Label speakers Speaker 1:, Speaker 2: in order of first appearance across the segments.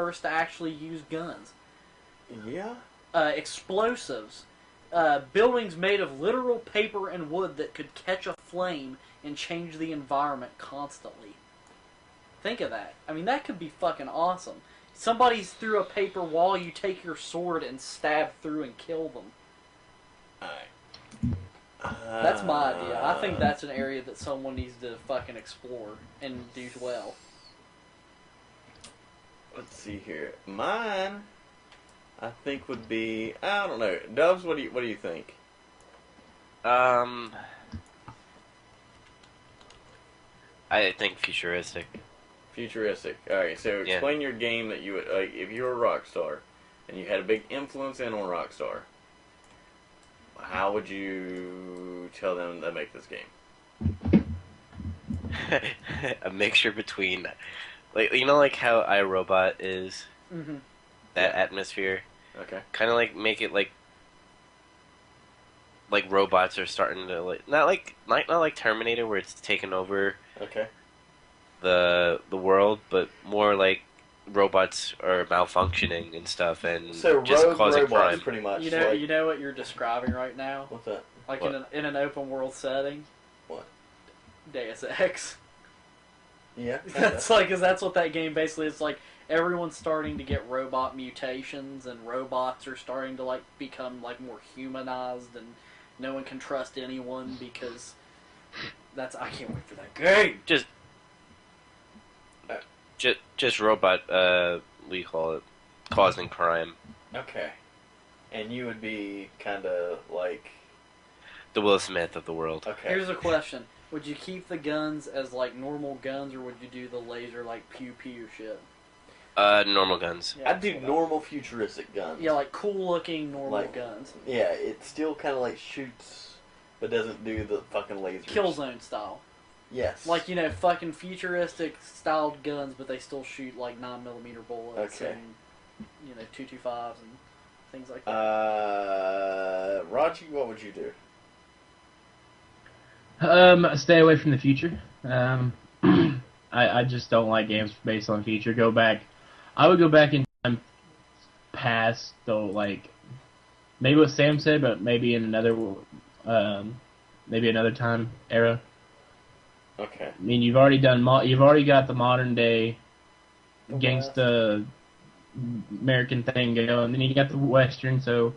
Speaker 1: first to actually use guns.
Speaker 2: Yeah.
Speaker 1: Explosives. Buildings made of literal paper and wood that could catch a flame and change the environment constantly. Think of that. I mean, that could be fucking awesome. Somebody's through a paper wall, you take your sword and stab through and kill them.
Speaker 2: Alright.
Speaker 1: That's my idea. I think that's an area that someone needs to fucking explore and do well.
Speaker 2: Let's see here. Mine, I think would be, I don't know. Dubs, what do you think?
Speaker 3: I think futuristic.
Speaker 2: Futuristic. Alright, so explain your game that you would, like, if you were a Rockstar and you had a big influence on Rockstar, how would you tell them to make this game?
Speaker 3: A mixture between, like, you know, like how iRobot is, that atmosphere.
Speaker 2: Okay.
Speaker 3: Kind of like make it like robots are starting to not like Terminator where it's taking over.
Speaker 2: Okay.
Speaker 3: The world, but more like robots are malfunctioning and stuff, and
Speaker 2: so
Speaker 3: just
Speaker 2: rogue
Speaker 3: causing
Speaker 2: robots,
Speaker 3: crime.
Speaker 2: pretty much.
Speaker 1: You know what you're describing right now?
Speaker 2: What's that?
Speaker 1: Like
Speaker 3: What?
Speaker 1: in an open world setting.
Speaker 2: What?
Speaker 1: Deus Ex.
Speaker 2: Yeah.
Speaker 1: That's like, cause that's what that game basically is. Like everyone's starting to get robot mutations, and robots are starting to like become like more humanized, and no one can trust anyone because I can't wait for that game.
Speaker 3: Just robot, we call it, causing crime.
Speaker 2: Okay. And you would be kind of like
Speaker 3: The Will Smith of the world.
Speaker 2: okay.
Speaker 1: Here's a question: would you keep the guns as like normal guns, or would you do the laser like pew pew shit?
Speaker 3: Normal guns.
Speaker 1: Yeah,
Speaker 2: I'd do normal futuristic guns.
Speaker 1: Yeah, like cool looking normal
Speaker 2: Like-
Speaker 1: guns,
Speaker 2: Yeah, it still kind of like shoots, but doesn't do the fucking lasers.
Speaker 1: Killzone style.
Speaker 2: Yes.
Speaker 1: Like, you know, fucking futuristic styled guns, but they still shoot like 9mm bullets
Speaker 2: Okay.
Speaker 1: and, you know, 225s and things like that.
Speaker 2: Raji, what would you do?
Speaker 4: Stay away from the future. I just don't like games based on future. I would go back in time past, though, like, maybe what Sam said, but maybe in another time era.
Speaker 2: Okay.
Speaker 4: I mean, you've already got the modern day gangsta American thing going, and then you got the Western, so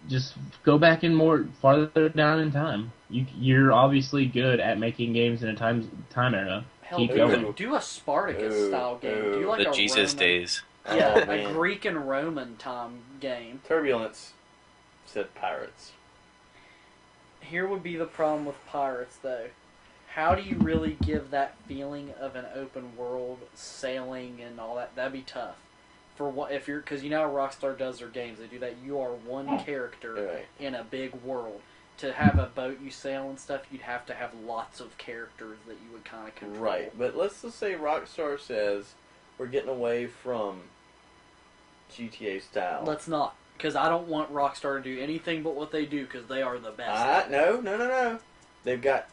Speaker 4: just go back in more farther down in time. You're obviously good at making games in a time era.
Speaker 1: Hell,
Speaker 4: Keep
Speaker 1: do,
Speaker 4: going.
Speaker 1: do a Spartacus style game. Do like
Speaker 3: The
Speaker 1: a
Speaker 3: Jesus
Speaker 1: Roman,
Speaker 3: days.
Speaker 1: Yeah,
Speaker 2: Oh,
Speaker 1: a
Speaker 2: man.
Speaker 1: Greek and Roman time game.
Speaker 2: Turbulence said pirates.
Speaker 1: Here would be the problem with Pirates, though. How do you really give that feeling of an open world, sailing and all that? That'd be tough. For what if you're, because you know how Rockstar does their games, they do that. You are one character
Speaker 2: Right.
Speaker 1: in a big world. To have a boat you sail and stuff, you'd have to have lots of characters that you would kind of control.
Speaker 2: Right, but let's just say Rockstar says we're getting away from GTA style.
Speaker 1: Let's not, because I don't want Rockstar to do anything but what they do, because they are the best.
Speaker 2: No. They've got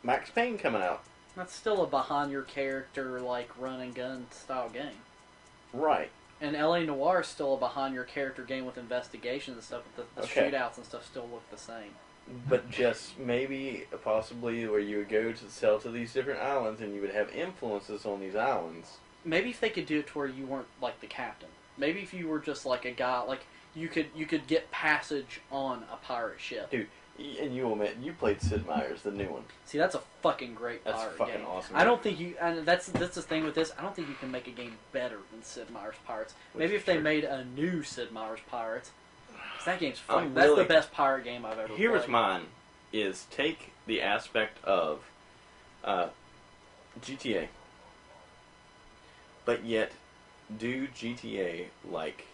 Speaker 2: Max Payne coming out.
Speaker 1: That's still a behind your character, like run and gun style game.
Speaker 2: Right.
Speaker 1: And LA Noire is still a behind your character game with investigations and stuff, but the
Speaker 2: Okay.
Speaker 1: shootouts and stuff still look the same.
Speaker 2: But just maybe, possibly, where you would go to sell to these different islands and you would have influences on these islands.
Speaker 1: Maybe if they could do it to where you weren't like the captain. Maybe if you were just like a guy, like you could get passage on a pirate ship.
Speaker 2: Dude, and you will admit, you played Sid Meier's, the new one.
Speaker 1: See, that's a fucking great
Speaker 2: That's
Speaker 1: pirate
Speaker 2: fucking
Speaker 1: game.
Speaker 2: awesome.
Speaker 1: I don't think you, and that's the thing with this. I don't think you can make a game better than Sid Meier's Pirates.
Speaker 2: Which
Speaker 1: Maybe
Speaker 2: is
Speaker 1: if they
Speaker 2: true.
Speaker 1: made a new Sid Meier's Pirates. 'Cause that game's
Speaker 2: I'm
Speaker 1: fucking. That's
Speaker 2: really-
Speaker 1: the best pirate game I've ever
Speaker 2: Here's
Speaker 1: played.
Speaker 2: mine, is take the aspect of GTA, but yet do GTA like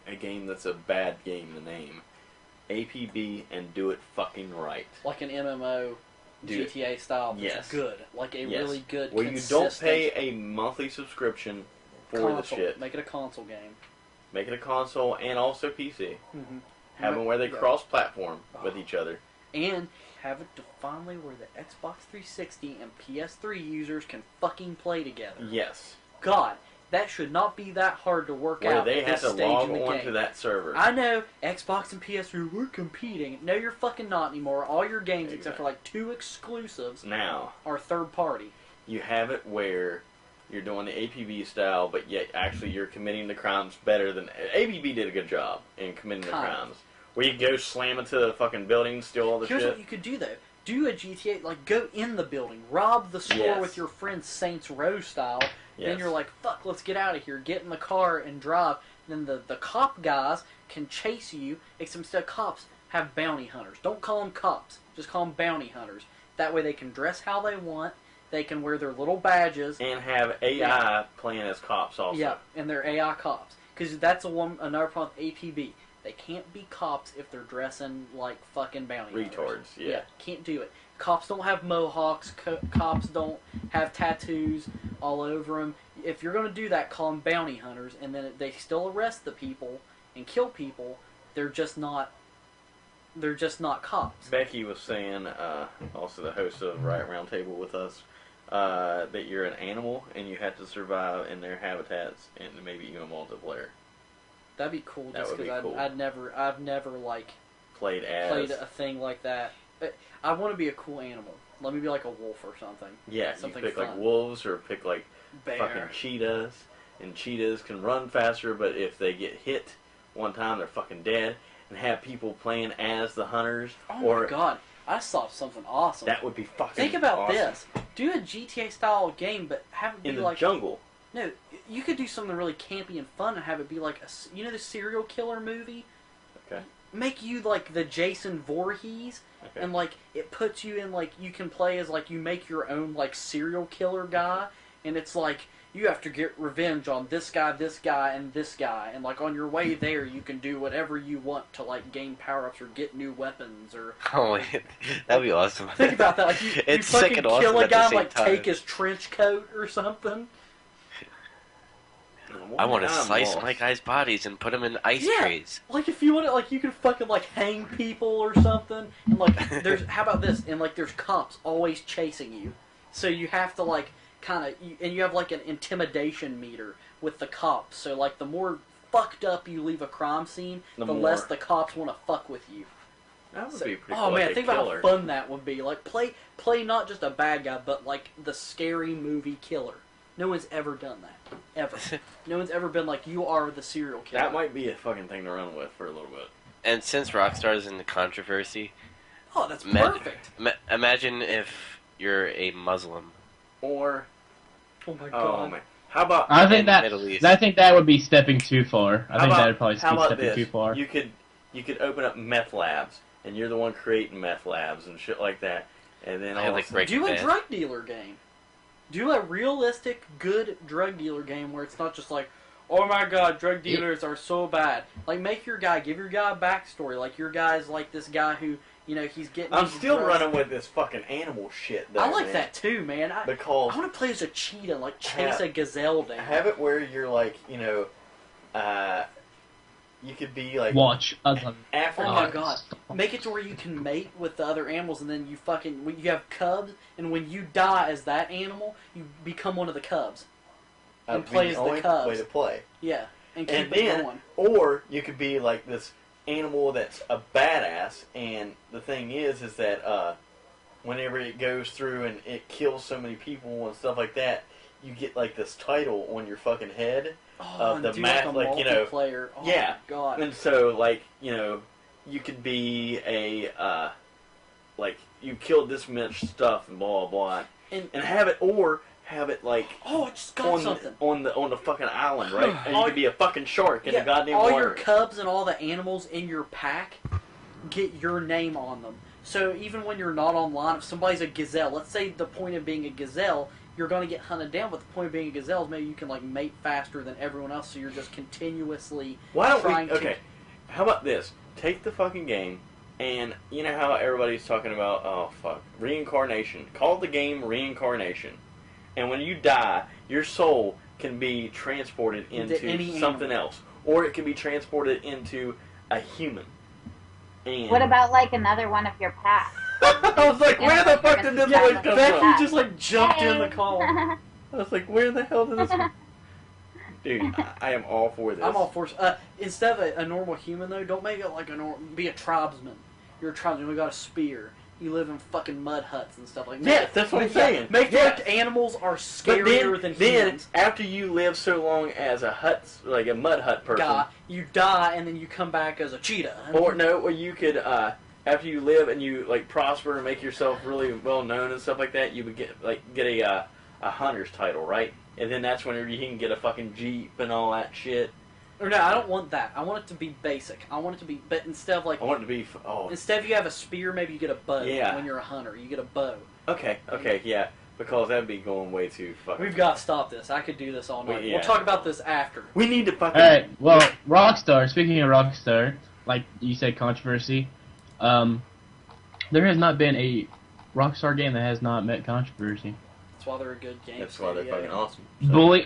Speaker 2: a game that's a bad game to name. APB and do it fucking right.
Speaker 1: Like an MMO
Speaker 2: Do it.
Speaker 1: GTA style, but
Speaker 2: Yes.
Speaker 1: good. Like a
Speaker 2: Yes.
Speaker 1: really good,
Speaker 2: Where you don't
Speaker 1: consistent
Speaker 2: pay a monthly subscription for
Speaker 1: console.
Speaker 2: the shit.
Speaker 1: Make it a console game.
Speaker 2: Make it a console and also PC.
Speaker 1: Mm-hmm.
Speaker 2: Have them where they cross-platform with each other.
Speaker 1: And have it to finally where the Xbox 360 and PS3 users can fucking play together.
Speaker 2: Yes.
Speaker 1: God, That should not be that hard to work
Speaker 2: Where
Speaker 1: out.
Speaker 2: they
Speaker 1: at
Speaker 2: have
Speaker 1: this
Speaker 2: to
Speaker 1: stage
Speaker 2: log
Speaker 1: in the
Speaker 2: on to
Speaker 1: game.
Speaker 2: that server.
Speaker 1: I know Xbox and PS3 we're competing. No, you're fucking not anymore. All your games, except for like 2 exclusives,
Speaker 2: Now
Speaker 1: are third party.
Speaker 2: you have it where you're doing the APB style, but yet actually you're committing the crimes better than APB did a good job in committing the crimes. Where you go slam into the fucking building, steal all the
Speaker 1: Here's
Speaker 2: shit.
Speaker 1: what you could do though. Do a GTA, like go in the building, rob the store
Speaker 2: Yes.
Speaker 1: with your friends Saints Row style.
Speaker 2: Yes.
Speaker 1: Then you're like, fuck, let's get out of here. Get in the car and drive. Then the cop guys can chase you, except instead of cops, have bounty hunters. Don't call them cops. Just call them bounty hunters. That way they can dress how they want. They can wear their little badges.
Speaker 2: And have AI playing as cops also.
Speaker 1: Yeah, and they're AI cops. Because that's another problem with APB. They can't be cops if they're dressing like fucking bounty hunters.
Speaker 2: Retards, yeah.
Speaker 1: Can't do it. Cops don't have mohawks. Cops don't have tattoos all over them. If you're going to do that, call them bounty hunters, and then they still arrest the people and kill people. They're just not cops.
Speaker 2: Becky was saying, also the host of Riot Roundtable with us, that you're an animal and you have to survive in their habitats and maybe even multiplayer.
Speaker 1: That'd be cool.
Speaker 2: That
Speaker 1: Just
Speaker 2: would be
Speaker 1: because
Speaker 2: cool.
Speaker 1: I've never like
Speaker 2: Played
Speaker 1: played a thing like that. I want to be a cool animal. Let me be like a wolf or something.
Speaker 2: Yeah,
Speaker 1: Something
Speaker 2: you pick like
Speaker 1: fun.
Speaker 2: wolves or pick like
Speaker 1: Bear.
Speaker 2: fucking cheetahs. And cheetahs can run faster, but if they get hit one time, they're fucking dead. And have people playing as the hunters.
Speaker 1: Oh
Speaker 2: or
Speaker 1: my god. I saw something awesome.
Speaker 2: that would be fucking
Speaker 1: Think about
Speaker 2: awesome.
Speaker 1: this. Do a GTA style game, but have it be
Speaker 2: In the
Speaker 1: like
Speaker 2: jungle.
Speaker 1: No, you could do something really campy and fun and have it be like you know the serial killer movie.
Speaker 2: Okay.
Speaker 1: Make you like the Jason Voorhees,
Speaker 2: Okay.
Speaker 1: and like it puts you in like you can play as like you make your own like serial killer guy, and it's like you have to get revenge on this guy, and this guy, and like on your way there you can do whatever you want to like gain power-ups or get new weapons or.
Speaker 3: Oh, wait, that'd be awesome.
Speaker 1: Think about that, like you
Speaker 3: It's
Speaker 1: fucking
Speaker 3: sick and awesome
Speaker 1: kill a
Speaker 3: at the
Speaker 1: guy,
Speaker 3: same
Speaker 1: like
Speaker 3: time.
Speaker 1: take his trench coat or something.
Speaker 3: I want to
Speaker 2: I'm
Speaker 3: slice
Speaker 2: lost.
Speaker 3: my guys' bodies and put them in ice
Speaker 1: Yeah.
Speaker 3: trays.
Speaker 1: Like if you want to, like you could fucking like hang people or something, and like there's how about this? And like there's cops always chasing you, so you have to like kind of, and you have like an intimidation meter with the cops. So like the more fucked up you leave a crime scene, the
Speaker 2: The
Speaker 1: less
Speaker 2: more-
Speaker 1: the cops want to fuck with you.
Speaker 2: That would
Speaker 1: So-
Speaker 2: be pretty
Speaker 1: oh
Speaker 2: cool.
Speaker 1: man,
Speaker 2: like
Speaker 1: think
Speaker 2: a
Speaker 1: about
Speaker 2: killer.
Speaker 1: how fun that would be. Like play not just a bad guy, but like the scary movie killer. No one's ever done that. Ever. No one's ever been like, you are the serial killer.
Speaker 2: That might be a fucking thing to run with for a little bit.
Speaker 3: And since Rockstar's in the controversy,
Speaker 1: Oh, that's
Speaker 3: Imagine-
Speaker 1: perfect.
Speaker 3: imagine if you're a Muslim.
Speaker 2: Or,
Speaker 1: Oh my
Speaker 2: oh
Speaker 1: god.
Speaker 2: man, how about
Speaker 4: I
Speaker 3: in
Speaker 4: think
Speaker 3: the
Speaker 4: that
Speaker 3: Middle East.
Speaker 4: I think that would be stepping too far. I
Speaker 2: how
Speaker 4: think
Speaker 2: about-
Speaker 4: that would probably
Speaker 2: how
Speaker 4: be
Speaker 2: about
Speaker 4: stepping
Speaker 2: this?
Speaker 4: too far.
Speaker 2: You could open up meth labs, and you're the one creating meth labs and shit like that, and then
Speaker 3: I
Speaker 2: all of a
Speaker 3: like
Speaker 2: sudden-
Speaker 3: Breaking
Speaker 1: Do a
Speaker 3: Bad.
Speaker 1: drug dealer game. Do a realistic, good drug dealer game where it's not just like, oh my god, drug dealers are so bad. Like, give your guy a backstory. Like, your guy's like this guy who, you know, he's getting.
Speaker 2: I'm
Speaker 1: these
Speaker 2: still
Speaker 1: drugs.
Speaker 2: running with this fucking animal shit. Though,
Speaker 1: I like
Speaker 2: man.
Speaker 1: that too, man. I
Speaker 2: because
Speaker 1: want to play as a cheetah, like chase
Speaker 2: Have-
Speaker 1: a gazelle down.
Speaker 2: have it where you're like, you know, you could be like
Speaker 4: Watch us.
Speaker 2: African.
Speaker 1: Oh my god. Make it to where you can mate with the other animals, and then you have cubs, and when you die as that animal, you become one of the cubs. and
Speaker 2: That'd be
Speaker 1: play as
Speaker 2: the
Speaker 1: the
Speaker 2: only
Speaker 1: cubs.
Speaker 2: way to play.
Speaker 1: Yeah, and keep
Speaker 2: And
Speaker 1: it
Speaker 2: then,
Speaker 1: going.
Speaker 2: or you could be like this animal that's a badass, and the thing is that whenever it goes through and it kills so many people and stuff like that, you get like this title on your fucking head.
Speaker 1: Oh, and
Speaker 2: the
Speaker 1: do
Speaker 2: math,
Speaker 1: like a
Speaker 2: like, you know,
Speaker 1: multiplayer. Oh
Speaker 2: yeah.
Speaker 1: my god.
Speaker 2: And so, like, you know, you could be a, like, you killed this much stuff and blah, blah, blah. And have it, or have it, like,
Speaker 1: Oh, I just got
Speaker 2: on
Speaker 1: something.
Speaker 2: the fucking island, right? And you
Speaker 1: All-
Speaker 2: could be a fucking shark in
Speaker 1: Yeah,
Speaker 2: the goddamn
Speaker 1: all
Speaker 2: water.
Speaker 1: your cubs and all the animals in your pack get your name on them. So even when you're not online, if somebody's a gazelle, let's say the point of being a gazelle, you're going to get hunted down, but the point of being a gazelle is maybe you can like mate faster than everyone else, so you're just continuously
Speaker 2: Why don't we,
Speaker 1: trying
Speaker 2: okay, how about this? Take the fucking game, and you know how everybody's talking about, oh fuck, reincarnation. Call the game Reincarnation. And when you die, your soul can be transported into
Speaker 1: any
Speaker 2: something
Speaker 1: animal.
Speaker 2: else. Or it can be transported into a human. And
Speaker 5: What about like another one of your packs?
Speaker 2: I was like, where the fuck did this
Speaker 5: Yeah,
Speaker 2: voice come
Speaker 1: Becky
Speaker 2: from?
Speaker 1: just like jumped in the call.
Speaker 2: I was like, where the hell did this Dude, I am all for this.
Speaker 1: I'm all for instead of a normal human though. Don't make it like be a tribesman. You're a tribesman. We got a spear. You live in fucking mud huts and stuff like that.
Speaker 2: Yes, that's what I'm saying.
Speaker 1: Make like animals are scarier than humans.
Speaker 2: Then, after you live so long as a hut, like a mud hut person,
Speaker 1: you die and then you come back as a cheetah.
Speaker 2: Or you could, after you live and you like prosper and make yourself really well known and stuff like that, you would get a hunter's title, right? And then that's whenever you can get a fucking jeep and all that shit.
Speaker 1: Or no, I don't want that. I want it to be basic. I want it to be, but instead of like,
Speaker 2: I want it to be.
Speaker 1: Instead of you have a spear, maybe you get a bow.
Speaker 2: Yeah.
Speaker 1: When you're a hunter, you get a bow.
Speaker 2: Okay, yeah, because that'd be going way too fucking.
Speaker 1: We've got to stop this. I could do this all night.
Speaker 2: Yeah.
Speaker 1: We'll talk about this after.
Speaker 2: We need to fucking.
Speaker 4: All right. Well, Rockstar. Speaking of Rockstar, like you said, controversy. There has not been a Rockstar game that has not met controversy.
Speaker 1: That's why they're a good game.
Speaker 2: That's why they're fucking awesome.
Speaker 4: So.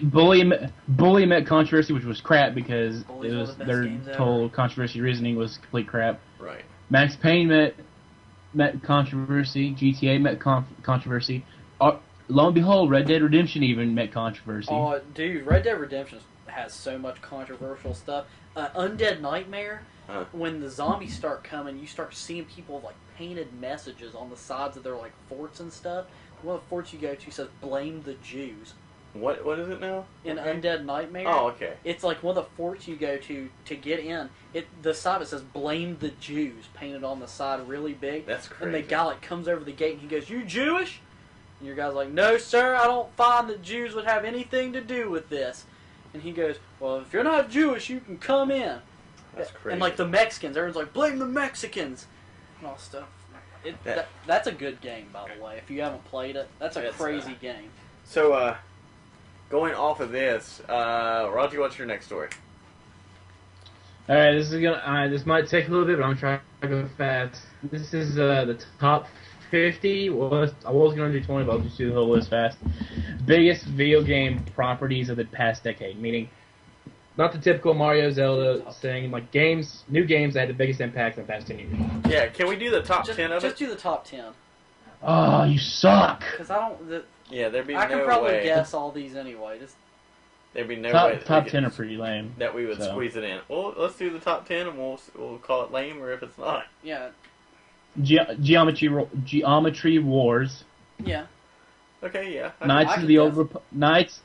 Speaker 4: Bully met controversy, which was crap because
Speaker 1: Bully's
Speaker 4: it
Speaker 1: one
Speaker 4: was
Speaker 1: of the best
Speaker 4: their
Speaker 1: games
Speaker 4: total
Speaker 1: ever.
Speaker 4: controversy reasoning was complete crap.
Speaker 2: Right.
Speaker 4: Max Payne met controversy. GTA met controversy. Lo and behold, Red Dead Redemption even met controversy.
Speaker 1: Oh, dude, Red Dead Redemption has so much controversial stuff. Undead Nightmare, when the zombies start coming, you start seeing people with, like, painted messages on the sides of their, like, forts and stuff. One of the forts you go to says, "Blame the Jews."
Speaker 2: What is it now?
Speaker 1: In Undead Nightmare.
Speaker 2: Oh, okay.
Speaker 1: It's like one of the forts you go to get in. The side that says "Blame the Jews" painted on the side really big.
Speaker 2: That's crazy.
Speaker 1: And the guy like comes over the gate and he goes, "You Jewish?" And your guy's like, "No, sir. I don't find that Jews would have anything to do with this." And he goes, "Well, if you're not Jewish, you can come in."
Speaker 2: That's crazy.
Speaker 1: And like the Mexicans, everyone's like, "Blame the Mexicans," and all stuff. That's a good game, by the way. If you haven't played it, that's a crazy game.
Speaker 2: So, going off of this, Roger, what's your next story?
Speaker 4: All right, this might take a little bit, but I'm trying to go fast. This is the top 50. Well, I was going to do 20, but I'll just do the whole list fast. Biggest video game properties of the past decade, meaning not the typical Mario, Zelda thing, like new games that had the biggest impact in the past 10 years.
Speaker 2: Yeah, can we do the top 10 of it?
Speaker 1: Just do the top 10.
Speaker 4: Oh, you suck!
Speaker 1: Because I don't.
Speaker 2: Yeah, there'd be
Speaker 1: I
Speaker 2: no
Speaker 1: can probably
Speaker 2: way.
Speaker 1: guess all these anyway.
Speaker 2: There'd be no way.
Speaker 4: Top 10 are pretty lame.
Speaker 2: That we would squeeze it in. Well, let's do the top 10 and we'll call it lame, or if it's not.
Speaker 1: Yeah.
Speaker 4: Geometry Wars.
Speaker 1: Yeah.
Speaker 2: Okay, yeah.
Speaker 4: Knights of the Old Knights.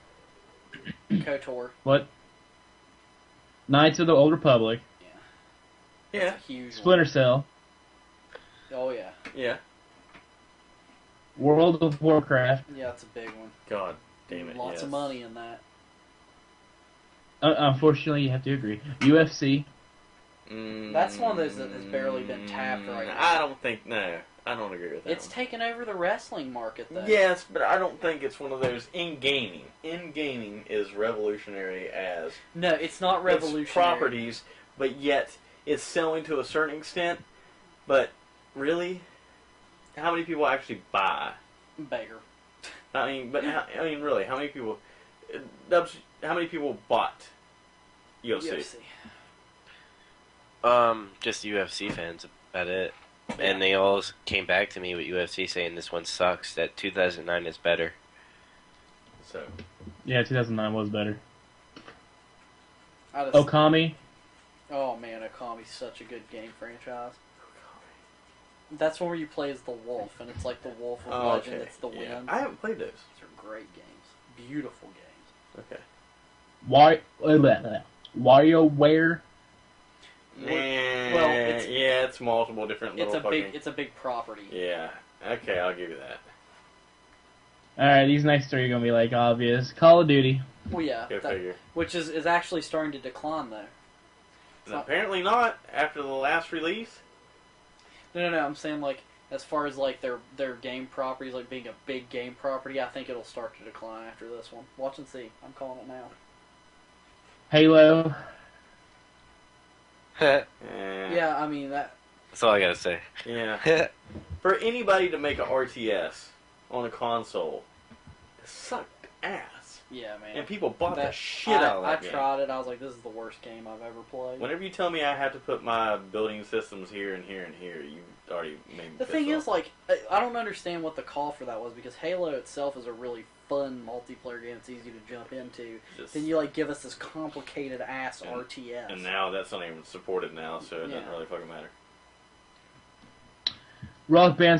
Speaker 1: KOTOR.
Speaker 4: What? Knights of the Old Republic.
Speaker 1: Yeah.
Speaker 2: Yeah.
Speaker 1: Huge.
Speaker 4: Splinter Cell.
Speaker 1: Oh yeah.
Speaker 2: Yeah.
Speaker 4: World of Warcraft.
Speaker 1: Yeah, it's a big one.
Speaker 2: God damn it.
Speaker 1: Lots of money in that.
Speaker 4: Unfortunately, you have to agree. UFC.
Speaker 1: That's one of those that has barely been tapped right now.
Speaker 2: I don't think, no. I don't agree with that.
Speaker 1: It's taken over the wrestling market, though.
Speaker 2: Yes, but I don't think it's one of those in gaming. In gaming is revolutionary as...
Speaker 1: No, it's not revolutionary.
Speaker 2: It's properties, but yet it's selling to a certain extent. But really, how many people actually buy?
Speaker 1: Beggar.
Speaker 2: I mean, but really, how many people? Dubs, how many people bought UFC?
Speaker 3: Just UFC fans. About it. And they all came back to me with UFC saying this one sucks. That 2009 is better.
Speaker 2: So.
Speaker 4: Yeah, 2009 was better.
Speaker 1: Okami. Oh man, Okami's such a good game franchise. That's one where you play as the wolf, and it's like the wolf of legend.
Speaker 2: Okay.
Speaker 1: It's the wind.
Speaker 2: Yeah. I haven't played those.
Speaker 1: These are great games. Beautiful games.
Speaker 2: Okay.
Speaker 4: WarioWare.
Speaker 2: Well, it's multiple different little
Speaker 1: It's a big property.
Speaker 2: Yeah. Okay, I'll give you that.
Speaker 4: Alright, these next three are going to be, like, obvious. Call of Duty.
Speaker 1: Well, yeah.
Speaker 2: Go figure.
Speaker 1: Which is actually starting to decline, though.
Speaker 2: Apparently not, after the last release.
Speaker 1: No, I'm saying, like, as far as, like, their game properties, like, being a big game property, I think it'll start to decline after this one. Watch and see. I'm calling it now.
Speaker 4: Halo.
Speaker 1: Yeah, I mean, that...
Speaker 3: That's all I gotta say.
Speaker 2: Yeah. For anybody to make an RTS on a console, it sucked ass.
Speaker 1: Yeah, man.
Speaker 2: And people bought the shit out of that game.
Speaker 1: I tried it. I was like, this is the worst game I've ever played.
Speaker 2: Whenever you tell me I have to put my building systems here and here and here, you already made me
Speaker 1: The thing is, like, I don't understand what the call for that was, because Halo itself is a really fun multiplayer game. It's easy to jump into. Then you, like, give us this complicated ass RTS.
Speaker 2: And now that's not even supported now, so it doesn't really fucking matter.
Speaker 4: Rock Band